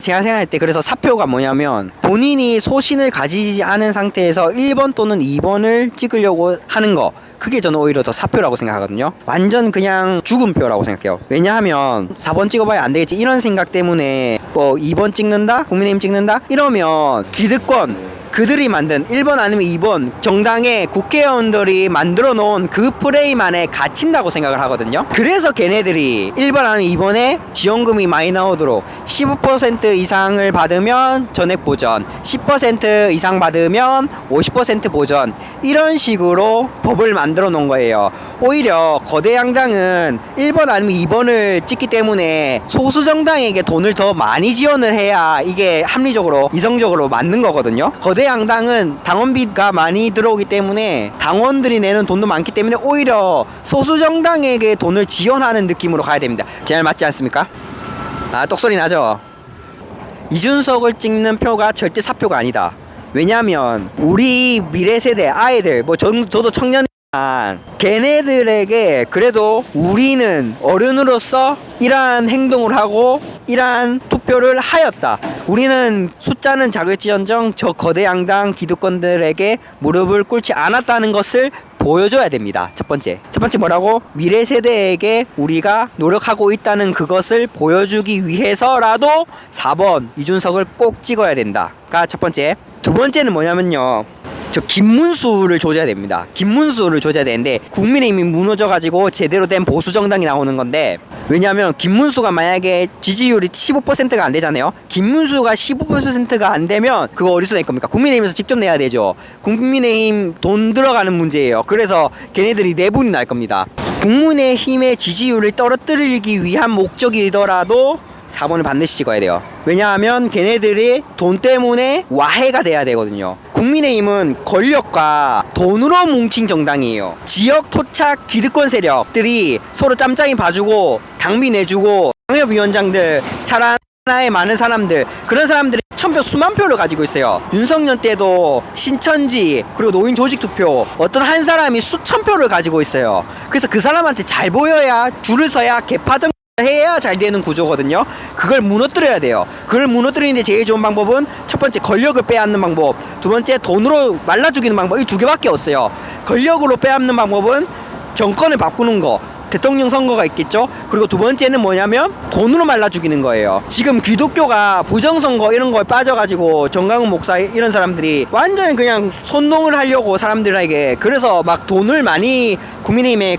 제가 생각할 때 그래서 사표가 뭐냐면 본인이 소신을 가지지 않은 상태에서 1번 또는 2번을 찍으려고 하는 거, 그게 저는 오히려 더 사표라고 생각하거든요. 완전 그냥 죽은 표라고 생각해요. 왜냐하면 4번 찍어봐야 안 되겠지 이런 생각 때문에 뭐 2번 찍는다? 국민의힘 찍는다? 이러면 기득권 그들이 만든 1번 아니면 2번 정당의 국회의원들이 만들어 놓은 그 프레임 안에 갇힌다고 생각을 하거든요. 그래서 걔네들이 1번 아니면 2번에 지원금이 많이 나오도록 15% 이상을 받으면 전액 보전, 10% 이상 받으면 50% 보전, 이런 식으로 법을 만들어 놓은 거예요. 오히려 거대 양당은 1번 아니면 2번을 찍기 때문에 소수 정당에게 돈을 더 많이 지원을 해야 이게 합리적으로 이성적으로 맞는 거거든요. 거대 양당은 당원비가 많이 들어오기 때문에 당원들이 내는 돈도 많기 때문에 오히려 소수 정당에게 돈을 지원하는 느낌으로 가야 됩니다. 제 말 맞지 않습니까? 아, 똑소리 나죠? 이준석을 찍는 표가 절대 사표가 아니다. 왜냐하면 우리 미래 세대 아이들, 뭐 저도 청년 걔네들에게 그래도 우리는 어른으로서 이러한 행동을 하고 이러한 투표를 하였다. 우리는 숫자는 작을지언정 저 거대 양당 기득권들에게 무릎을 꿇지 않았다는 것을 보여줘야 됩니다. 첫 번째 뭐라고? 미래 세대에게 우리가 노력하고 있다는 그것을 보여주기 위해서라도 4번 이준석을 꼭 찍어야 된다가 첫 번째. 두 번째는 뭐냐면요, 저 김문수를 조져야 됩니다. 김문수를 조져야 되는데 국민의힘이 무너져가지고 제대로 된 보수 정당이 나오는 건데, 왜냐하면 김문수가 만약에 지지율이 15%가 안 되잖아요. 김문수가 15%가 안 되면 그거 어디서 낼 겁니까? 국민의힘에서 직접 내야 되죠. 국민의힘 돈 들어가는 문제예요. 그래서 걔네들이 내분이 날 겁니다. 국민의힘의 지지율을 떨어뜨리기 위한 목적이더라도 4번을 반드시 찍어야 돼요. 왜냐하면 걔네들이 돈 때문에 와해가 돼야 되거든요. 국민의힘은 권력과 돈으로 뭉친 정당이에요. 지역 토착 기득권 세력들이 서로 짬짬이 봐주고 당비 내주고 당협위원장들, 사나에 많은 사람들, 그런 사람들이 천표 수만 표를 가지고 있어요. 윤석열 때도 신천지 그리고 노인 조직 투표 어떤 한 사람이 수천 표를 가지고 있어요. 그래서 그 사람한테 잘 보여야, 줄을 서야 개파정 해야 잘 되는 구조거든요. 그걸 무너뜨려야 돼요. 그걸 무너뜨리는데 제일 좋은 방법은 첫 번째 권력을 빼앗는 방법, 두 번째 돈으로 말라 죽이는 방법, 이 두 개밖에 없어요. 권력으로 빼앗는 방법은 정권을 바꾸는 거, 대통령 선거가 있겠죠. 그리고 두 번째는 뭐냐면 돈으로 말라 죽이는 거예요. 지금 기독교가 부정선거 이런 거에 빠져가지고 정강훈 목사 이런 사람들이 완전히 그냥 선동을 하려고 사람들에게, 그래서 막 돈을 많이 국민의힘에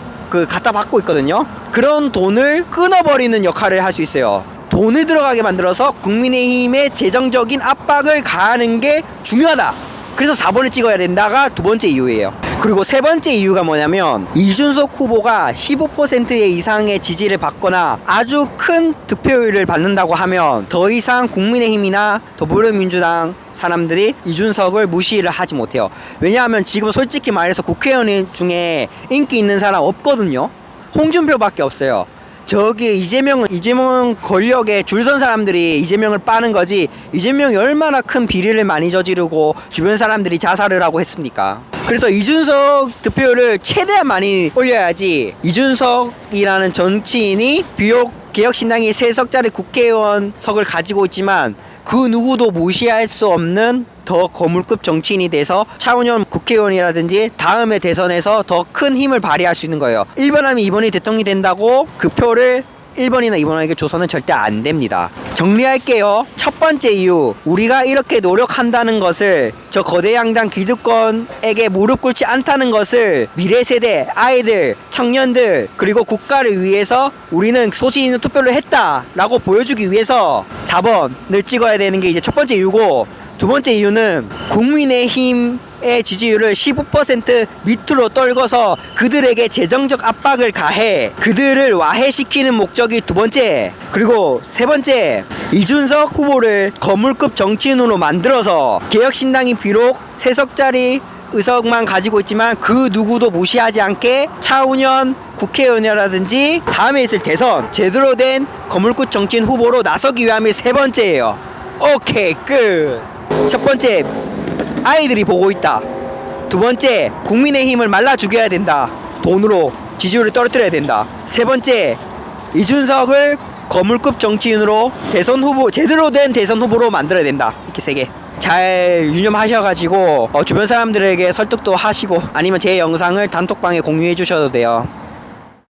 갖다 받고 있거든요. 그런 돈을 끊어버리는 역할을 할 수 있어요. 돈을 들어가게 만들어서 국민의힘의 재정적인 압박을 가하는 게 중요하다. 그래서 4번을 찍어야 된다가 두 번째 이유예요. 그리고 세 번째 이유가 뭐냐면 이준석 후보가 15% 이상의 지지를 받거나 아주 큰 득표율을 받는다고 하면 더 이상 국민의힘이나 더불어민주당 사람들이 이준석을 무시를 하지 못해요. 왜냐하면 지금 솔직히 말해서 국회의원 중에 인기 있는 사람 없거든요. 홍준표밖에 없어요. 저기 이재명 권력에 줄 선 사람들이 이재명을 빠는 거지, 이재명이 얼마나 큰 비리를 많이 저지르고 주변 사람들이 자살을 하고 했습니까? 그래서 이준석 득표율을 최대한 많이 올려야지. 이준석이라는 정치인이 비록 개혁신당이 3석짜리 국회의원석을 가지고 있지만 그 누구도 무시할 수 없는 더 거물급 정치인이 돼서 차은현 국회의원이라든지 다음의 대선에서 더 큰 힘을 발휘할 수 있는 거예요. 1번 아니면 2번이 대통령이 된다고 그 표를 1번이나 2번에게 줘서는 절대 안 됩니다. 정리할게요. 첫 번째 이유, 우리가 이렇게 노력한다는 것을, 저 거대 양당 기득권에게 무릎 꿇지 않다는 것을 미래 세대, 아이들, 청년들, 그리고 국가를 위해서 우리는 소신 있는 투표를 했다라고 보여주기 위해서 4번을 찍어야 되는 게 이제 첫 번째 이유고, 두 번째 이유는 국민의힘의 지지율을 15% 밑으로 떨궈서 그들에게 재정적 압박을 가해 그들을 와해시키는 목적이 두 번째. 그리고 세 번째, 이준석 후보를 거물급 정치인으로 만들어서 개혁신당이 비록 3석짜리 의석만 가지고 있지만 그 누구도 무시하지 않게 차은현 국회의원이라든지 다음에 있을 대선 제대로 된 거물급 정치인 후보로 나서기 위함이 세 번째예요. 오케이, 끝. 첫 번째, 아이들이 보고 있다. 두 번째, 국민의힘을 말라 죽여야 된다. 돈으로 지지율을 떨어뜨려야 된다. 세 번째, 이준석을 거물급 정치인으로 대선 후보, 제대로 된 대선 후보로 만들어야 된다. 이렇게 3개. 잘 유념하셔가지고 주변 사람들에게 설득도 하시고 아니면 제 영상을 단톡방에 공유해 주셔도 돼요.